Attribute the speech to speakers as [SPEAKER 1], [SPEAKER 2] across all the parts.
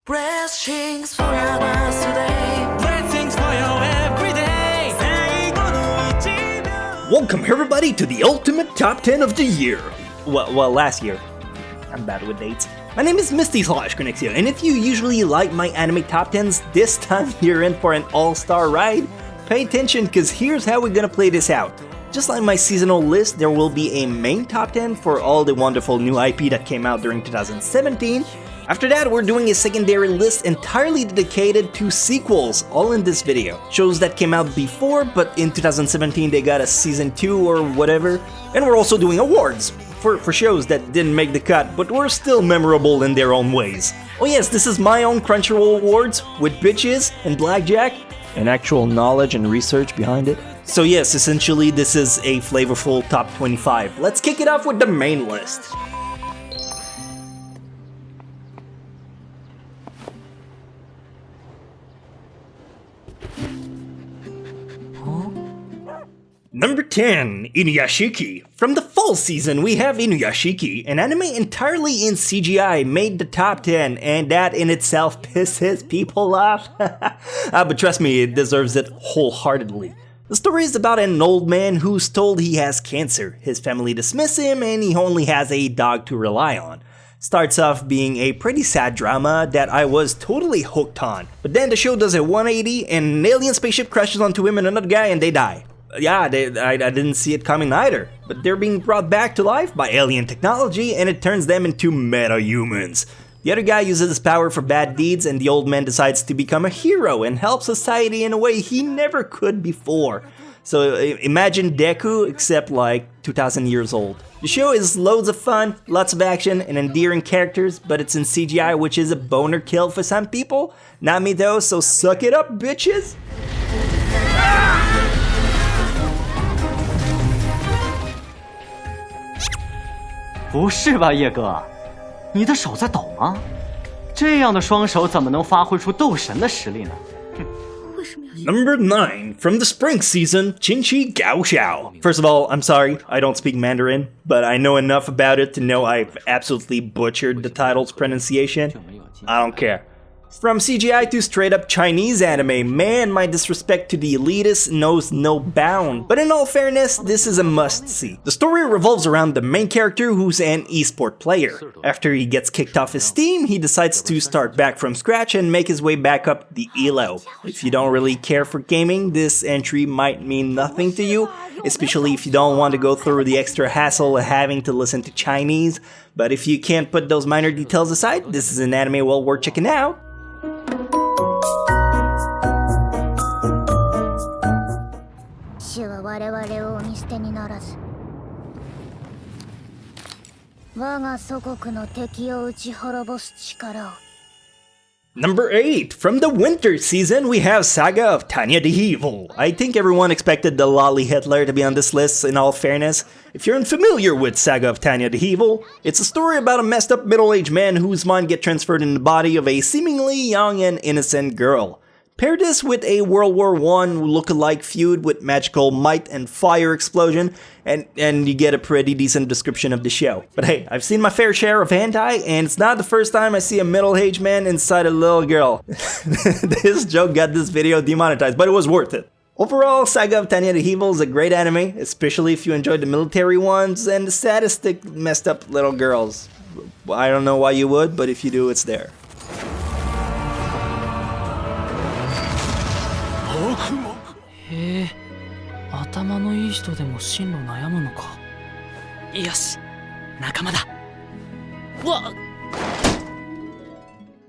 [SPEAKER 1] Blessings for your birthday. Blessings for your everyday.
[SPEAKER 2] Welcome everybody to the ultimate top 10 of the year. Well, last year. I'm bad with dates. My name is Misty / Chronexia, and if you usually like my anime top 10s, this time you're in for an all-star ride. Pay attention, cause here's how we're gonna play this out. Just like my seasonal list, there will be a main top 10 for all the wonderful new IP that came out during 2017. After that, we're doing a secondary list entirely dedicated to sequels, all in this video. Shows that came out before, but in 2017 they got a season 2 or whatever. And we're also doing awards for shows that didn't make the cut, but were still memorable in their own ways. Oh yes, this is my own Crunchyroll awards, with bitches and blackjack, and actual knowledge and research behind it. So yes, essentially this is a flavorful top 25. Let's kick it off with the main list. Number 10, Inuyasha Ki. From the fall season, we have Inuyasha Ki, an anime entirely in CGI, made the top 10, and that in itself pisses people off. But trust me, it deserves it wholeheartedly. The story is about an old man who's told he has cancer. His family dismiss him, and he only has a dog to rely on. Starts off being a pretty sad drama that I was totally hooked on. But then the show does a 180, and an alien spaceship crashes onto him and another guy, and they die. Yeah, I didn't see it coming either, but they're being brought back to life by alien technology and it turns them into meta-humans. The other guy uses his power for bad deeds and the old man decides to become a hero and help society in a way he never could before. So imagine Deku, except like 2,000 years old. The show is loads of fun, lots of action, and endearing characters, but it's in CGI, which is a boner kill for some people. Not me though, so suck it up, bitches! Ah!
[SPEAKER 3] 不是吧，叶哥，你的手在抖吗？这样的双手怎么能发挥出斗神的实力呢？
[SPEAKER 2] Number 9, from the spring season, Qinchi Gao Xiao. First of all, I'm sorry, I don't speak Mandarin, but I know enough about it to know I've absolutely butchered the title's pronunciation. I don't care. From CGI to straight up Chinese anime, man, my disrespect to the elitists knows no bound. But in all fairness, this is a must-see. The story revolves around the main character who's an esport player. After he gets kicked off his team, he decides to start back from scratch and make his way back up the elo. If you don't really care for gaming, this entry might mean nothing to you, especially if you don't want to go through the extra hassle of having to listen to Chinese. But if you can't put those minor details aside, this is an anime well worth checking out. Number 8, from the winter season, we have Saga of Tania the Evil. I think everyone expected the lolly Hitler to be on this list, in all fairness. If you're unfamiliar with Saga of Tania the Evil, it's a story about a messed up middle-aged man whose mind gets transferred in the body of a seemingly young and innocent girl. Pair this with a World War I look-alike feud with magical might and fire explosion, and you get a pretty decent description of the show. But hey, I've seen my fair share of hentai, and it's not the first time I see a middle-aged man inside a little girl. This joke got this video demonetized, but it was worth it. Overall, Saga of Tania the Evil is a great anime, especially if you enjoy the military ones and the sadistic, messed up little girls. I don't know why you would, but if you do, it's there.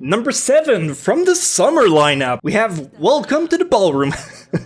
[SPEAKER 2] Number 7, from the summer lineup, we have Welcome to the Ballroom.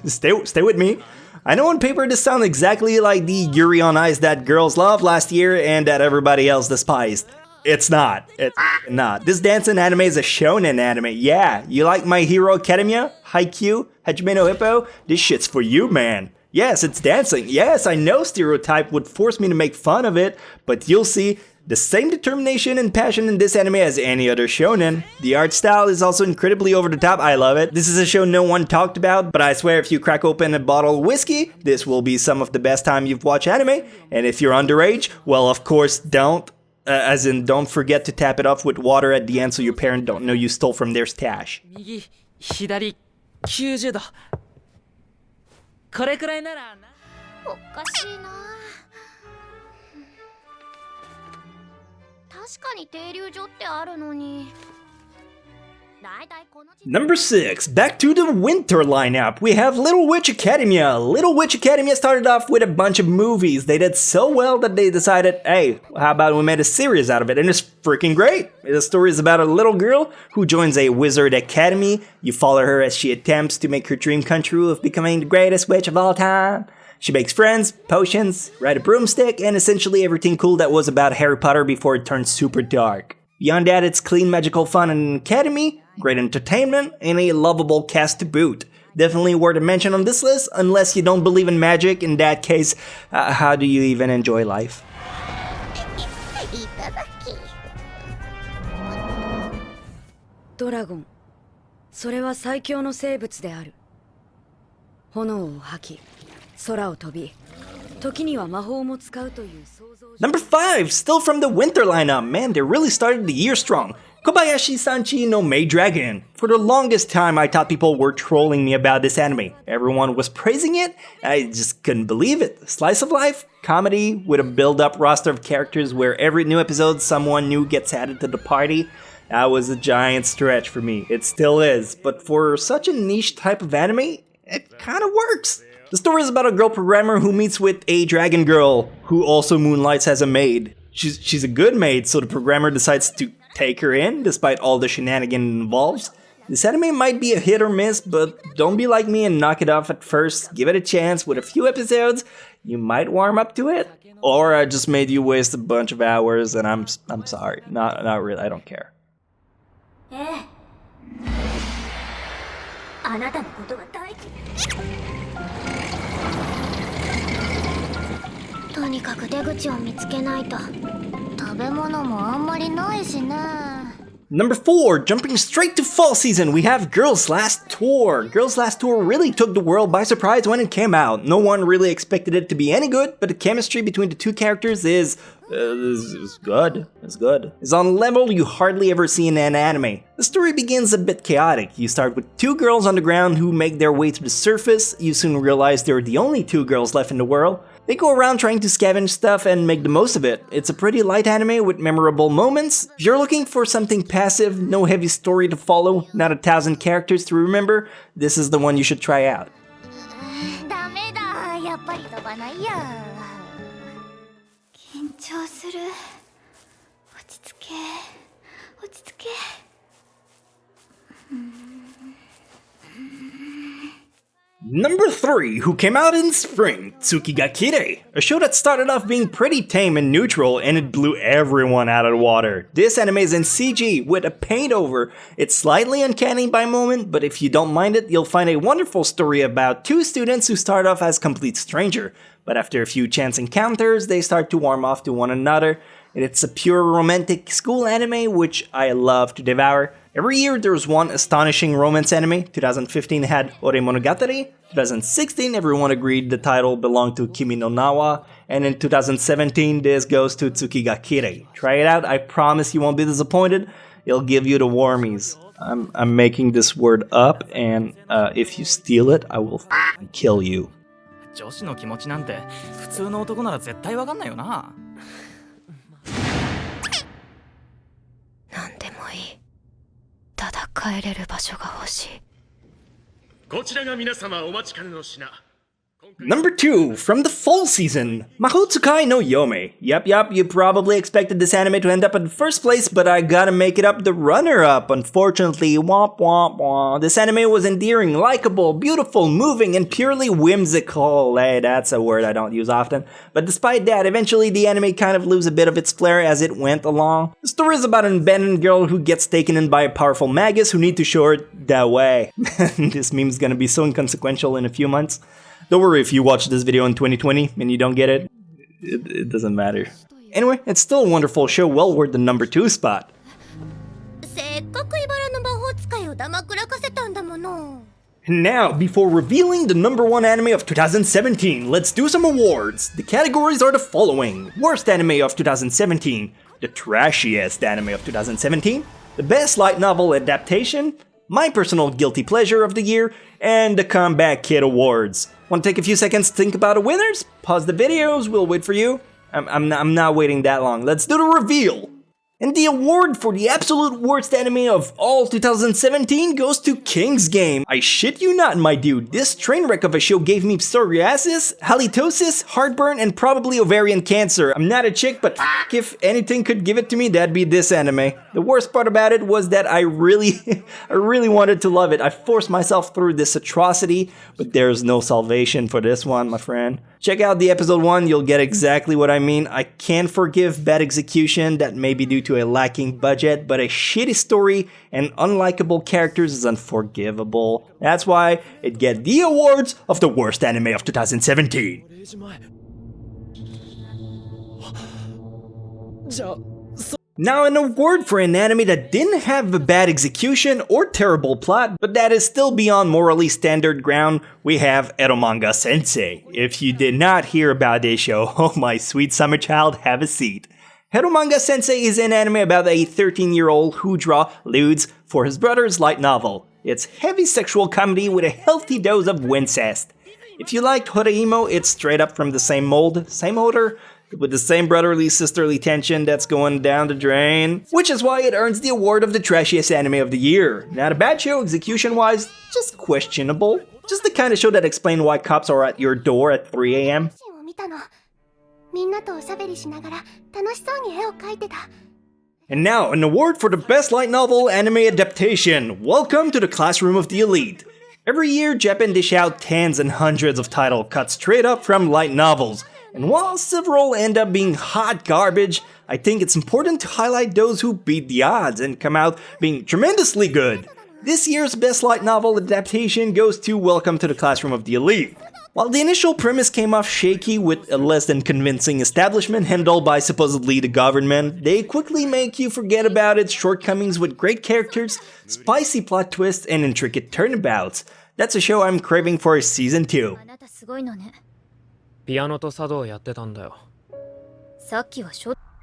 [SPEAKER 2] Stay with me. I know on paper this sounds exactly like the Yuri on Ice that girls loved last year and that everybody else despised. It's not. It's not. This dancing anime is a shonen anime. Yeah, you like My Hero Academia, Haikyuu, Hajime no Ippo? This shit's for you, man. Yes, it's dancing. Yes, I know stereotype would force me to make fun of it, but you'll see the same determination and passion in this anime as any other shonen. The art style is also incredibly over the top. I love it. This is a show no one talked about, but I swear if you crack open a bottle of whiskey, this will be some of the best time you've watched anime. And if you're underage, well, of course, don't. As in, don't forget to tap it off with water at the end so your parent don't know you stole from their stash.
[SPEAKER 1] 右左90度これくらいならな
[SPEAKER 4] おかしいな。確かに停留所ってあるのに。だいたいこの時
[SPEAKER 2] Number 6, back to the winter lineup. We have Little Witch Academia. Little Witch Academia started off with a bunch of movies. They did so well that they decided, hey, how about we made a series out of it? And it's freaking great. The story is about a little girl who joins a wizard academy. You follow her as she attempts to make her dream come true of becoming the greatest witch of all time. She makes friends, potions, ride a broomstick, and essentially everything cool that was about Harry Potter before it turned super dark. Beyond that, it's clean magical fun and an academy, great entertainment, and a lovable cast to boot. Definitely worth a mention on this list, unless you don't believe in magic. In that case, how do you even enjoy life?
[SPEAKER 4] いただき。
[SPEAKER 5] ドラゴン、それは最強の生物である。炎を吐き、空を飛び、時には魔法も使うという想像。
[SPEAKER 2] Number 5, still from the winter lineup. Man, they really started the year strong. Kobayashi Sanchi no Maid Dragon. For the longest time, I thought people were trolling me about this anime. Everyone was praising it. I just couldn't believe it. Slice of life, comedy, with a build-up roster of characters where every new episode someone new gets added to the party. That was a giant stretch for me. It still is. But for such a niche type of anime, it kind of works. The story is about a girl programmer who meets with a dragon girl who also moonlights as a maid. She's a good maid, so the programmer decides to take her in despite all the shenanigans it involves. This anime might be a hit or miss, but don't be like me and knock it off at first. Give it a chance. With a few episodes, you might warm up to it. Or I just made you waste a bunch of hours and I'm sorry. Not really. I don't care.
[SPEAKER 4] あなたのことが大事。とにかく出口を見つけないと。食べ物もあんまりないしな。
[SPEAKER 2] Number 4, jumping straight to fall season, we have Girls' Last Tour. Girls' Last Tour really took the world by surprise when it came out. No one really expected it to be any good, but the chemistry between the two characters is good. It's good. It's on a level you hardly ever see in an anime. The story begins a bit chaotic. You start with two girls on the ground who make their way to the surface. You soon realize they're the only two girls left in the world. They go around trying to scavenge stuff and make the most of it. It's a pretty light anime with memorable moments. If you're looking for something passive, no heavy story to follow, not 1,000 characters to remember, this is the one you should try out.
[SPEAKER 4] ダメだ。やっぱり飛ばないや。緊張する。落ち着け。落ち着け。
[SPEAKER 2] Number 3, who came out in spring, Tsukiji Akira, a show that started off being pretty tame and neutral and it blew everyone out of the water. This anime is in CG with a paint over. It's slightly uncanny by moment, but if you don't mind it, you'll find a wonderful story about two students who start off as complete strangers, but after a few chance encounters, they start to warm off to one another. It's a pure romantic school anime, which I love to devour. Every year there's one astonishing romance anime. 2015 had Ore Monogatari. 2016 everyone agreed the title belonged to Kimi no Nawa. And in 2017 this goes to Tsukiji Akira. Try it out, I promise you won't be disappointed. It'll give you the warmies. I'm making this word up and if you steal it, I will kill you.
[SPEAKER 1] 女子の気持ちなんて普通の男なら絶対わかんないよな。
[SPEAKER 5] なんでもいい。ただ帰れる場所が欲しい。
[SPEAKER 6] こちらが皆様お待ちかねの品。
[SPEAKER 2] Number 2, from the fall season, Mahotsukai no Yome. Yup, you probably expected this anime to end up in first place, but I gotta make it up the runner-up, unfortunately. Womp womp womp. This anime was endearing, likable, beautiful, moving, and purely whimsical. Hey, that's a word I don't use often. But despite that, eventually the anime kind of loses a bit of its flair as it went along. The story is about an abandoned girl who gets taken in by a powerful magus who need to show her that way. This meme's gonna be so inconsequential in a few months. Don't worry if you watch this video in 2020 and you don't get it. It doesn't matter. Anyway, it's still a wonderful show, well worth the number 2 spot.
[SPEAKER 4] せっかく茨の魔法使いをだまくらかせたんだもの。
[SPEAKER 2] And now, before revealing the number 1 anime of 2017, let's do some awards. The categories are the following. Worst anime of 2017. the trashiest anime of 2017, the best light novel adaptation, my personal guilty pleasure of the year, and the Comeback Kid Awards. Want to take a few seconds to think about the winners? Pause the videos, we'll wait for you. I'm not waiting that long. Let's do the reveal. And the award for the absolute worst anime of all 2017 goes to King's Game. I shit you not, my dude. This train wreck of a show gave me psoriasis, halitosis, heartburn, and probably ovarian cancer. I'm not a chick, but if anything could give it to me, that'd be this anime. The worst part about it was that I really wanted to love it. I forced myself through this atrocity, but there's no salvation for this one, my friend. Check out the episode 1, you'll get exactly what I mean. I can't forgive bad execution that may be due to a lacking budget, but a shitty story and unlikable characters is unforgivable. That's why it get the awards of the worst anime of 2017. Now, an award for an anime that didn't have a bad execution or terrible plot, but that is still beyond morally standard ground, we have Eromanga Sensei. If you did not hear about this show, oh my sweet summer child, have a seat. Eromanga Sensei is an anime about a 13-year-old who draws lewds for his brother's light novel. It's heavy sexual comedy with a healthy dose of wincest. If you liked Horeimo, it's straight up from the same mold, same odor, with the same brotherly sisterly tension that's going down the drain, which is why it earns the award of the trashiest anime of the year. Not a bad show execution-wise, just questionable. Just the kind of show that explains why cops are at your door at 3 a.m. And now, an award for the best light novel anime adaptation. Welcome to the classroom of the elite. Every year, Japan dish out tens and hundreds of titles cut straight up from light novels. And while several end up being hot garbage, I think it's important to highlight those who beat the odds and come out being tremendously good. This year's best light novel adaptation goes to Welcome to the Classroom of the Elite. While the initial premise came off shaky with a less than convincing establishment handled by supposedly the government, they quickly make you forget about its shortcomings with great characters, spicy plot twists, and intricate turnabouts. That's a show I'm craving for season 2.
[SPEAKER 7] ピアノと茶道をやってたんだよ。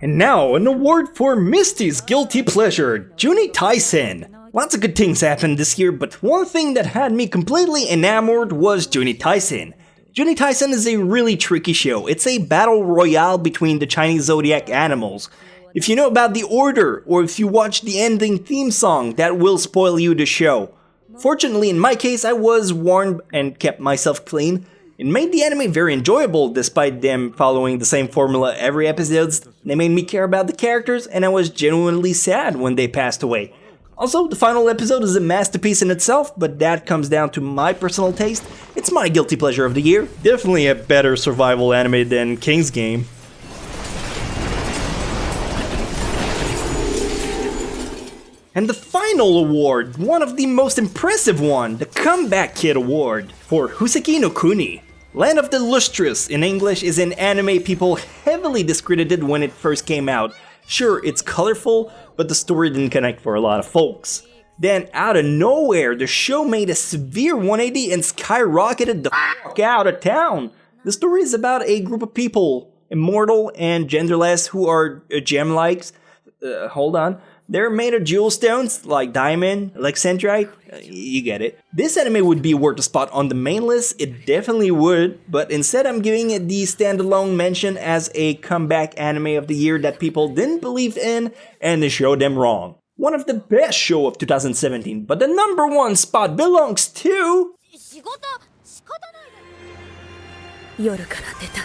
[SPEAKER 2] And now, an award for Misty's guilty pleasure, Junie Tyson. Lots of good things happened this year, but one thing that had me completely enamored was Junie Tyson. Junie Tyson is a really tricky show. It's a battle royale between the Chinese zodiac animals. If you know about the order, or if you watch the ending theme song, that will spoil you the show. Fortunately, in my case, I was warned and kept myself clean. It made the anime very enjoyable despite them following the same formula every episode. They made me care about the characters, and I was genuinely sad when they passed away. Also, the final episode is a masterpiece in itself, but that comes down to my personal taste. It's my guilty pleasure of the year. Definitely a better survival anime than King's Game. And the final award, one of the most impressive one, the Comeback Kid Award for Huseki no Kuni. Land of the Lustrous in English is an anime people heavily discredited when it first came out. Sure, it's colorful, but the story didn't connect for a lot of folks. Then, out of nowhere, the show made a severe 180 and skyrocketed the fuck out of town. The story is about a group of people, immortal and genderless, who are gem-likes. Hold on. They're made of jewel stones, like diamond, alexandrite, you get it. This anime would be worth a spot on the main list, it definitely would, but instead I'm giving it the standalone mention as a comeback anime of the year that people didn't believe in, and they showed them wrong. One of the best show of 2017, but the number 1 spot belongs to...
[SPEAKER 5] 夜から出たい。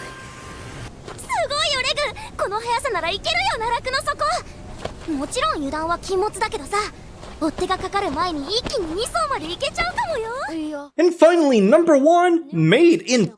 [SPEAKER 4] すごいよレグ、この速さならいけるよ奈落の底。もちろん油断は禁物だけどさ、追っ手がかかる前に一気に2層までいけちゃうかもよ。
[SPEAKER 2] And finally, number 1, Made in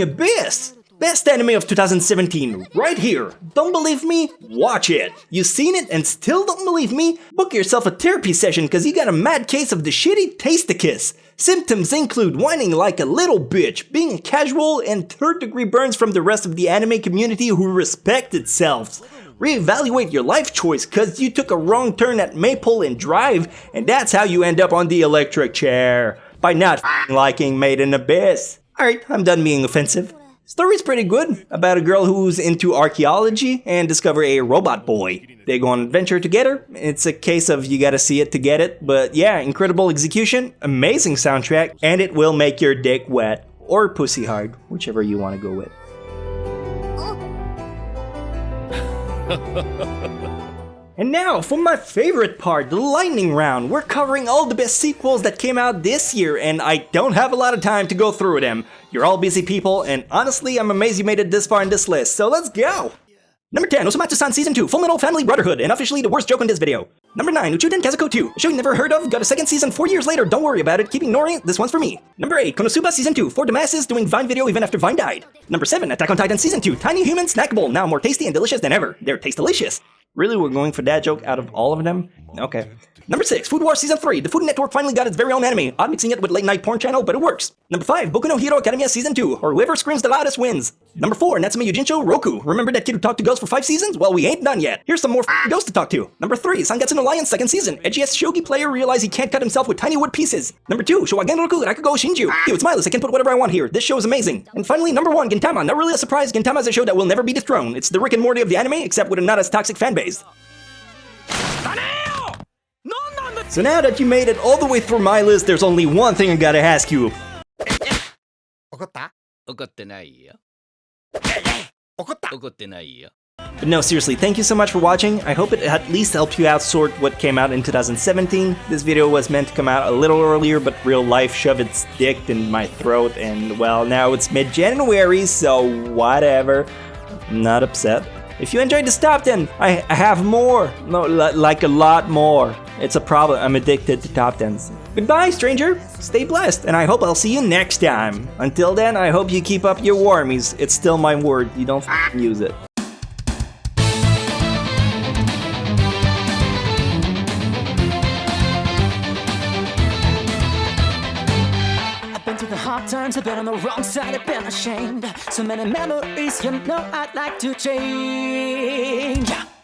[SPEAKER 2] Abyss! Best anime of 2017, right here. Don't believe me? Watch it. You've seen it and still don't believe me? Book yourself a therapy session cause you got a mad case of the shitty taste-a-kiss. Symptoms include whining like a little bitch, being casual, and third-degree burns from the rest of the anime community who respect itself. Reevaluate your life choice cause you took a wrong turn at Maple and Drive, and that's how you end up on the electric chair. By not liking Made in Abyss. Alright, I'm done being offensive. Story's pretty good, about a girl who's into archaeology and discover a robot boy. They go on an adventure together. It's a case of you gotta see it to get it, but yeah, incredible execution, amazing soundtrack, and it will make your dick wet. Or pussy hard, whichever you want to go with. And now, for my favorite part, the lightning round. We're covering all the best sequels that came out this year, and I don't have a lot of time to go through them. You're all busy people, and honestly, I'm amazed you made it this far in this list, so let's go! Number 10, Osomatsu-san Season 2, Full Metal Family Brotherhood, and officially the worst joke in this video. Number 9, Uchuden Kazuko 2, a show you never heard of, got a second season 4 years later, don't worry about it, keep ignoring it, this one's for me. Number 8, Konosuba Season 2, for the masses doing Vine video even after Vine died. Number 7, Attack on Titan Season 2, Tiny Human Snackable, now more tasty and delicious than ever. They're taste-delicious. Really, we're going for that joke out of all of them? Okay. Number 6, Food Wars Season 3. The Food Network finally got its very own anime. Odd mixing it with late night porn channel, but it works. Number 5, Boku no Hero Academia Season 2, or whoever screams the loudest wins. Number 4, Natsume Yujincho Roku. Remember that kid who talked to girls for 5 seasons? Well, we ain't done yet. Here's some more ghosts to talk to. Number 3, Sangatsu no Lion Second Season. Edgiest shogi player realized he can't cut himself with tiny wood pieces. Number 2, Showagen Roku Rakugo Shinju. Yo, it's mindless, I can put whatever I want here. This show is amazing. And finally, number 1, Gintama. Not really a surprise, Gintama is a show that will never be dethroned. It's the Rick and Morty of the anime, except with a not as toxic fanbase. So now that you made it all the way through my list, there's only one thing I gotta ask you. But no, seriously, thank you so much for watching. I hope it at least helped you out sort what came out in 2017. This video was meant to come out a little earlier, but real life shoved its dick in my throat, and well, now it's mid-January, so whatever. I'm not upset. If you enjoyed this top 10, I have more. No, like a lot more. It's a problem. I'm addicted to top 10s. Goodbye, stranger. Stay blessed, and I hope I'll see you next time. Until then, I hope you keep up your warmies. It's still my word. You don't use it.
[SPEAKER 1] I've been through the hard times, I've been on the wrong side, I've been ashamed. So many memories, you know I'd like to change.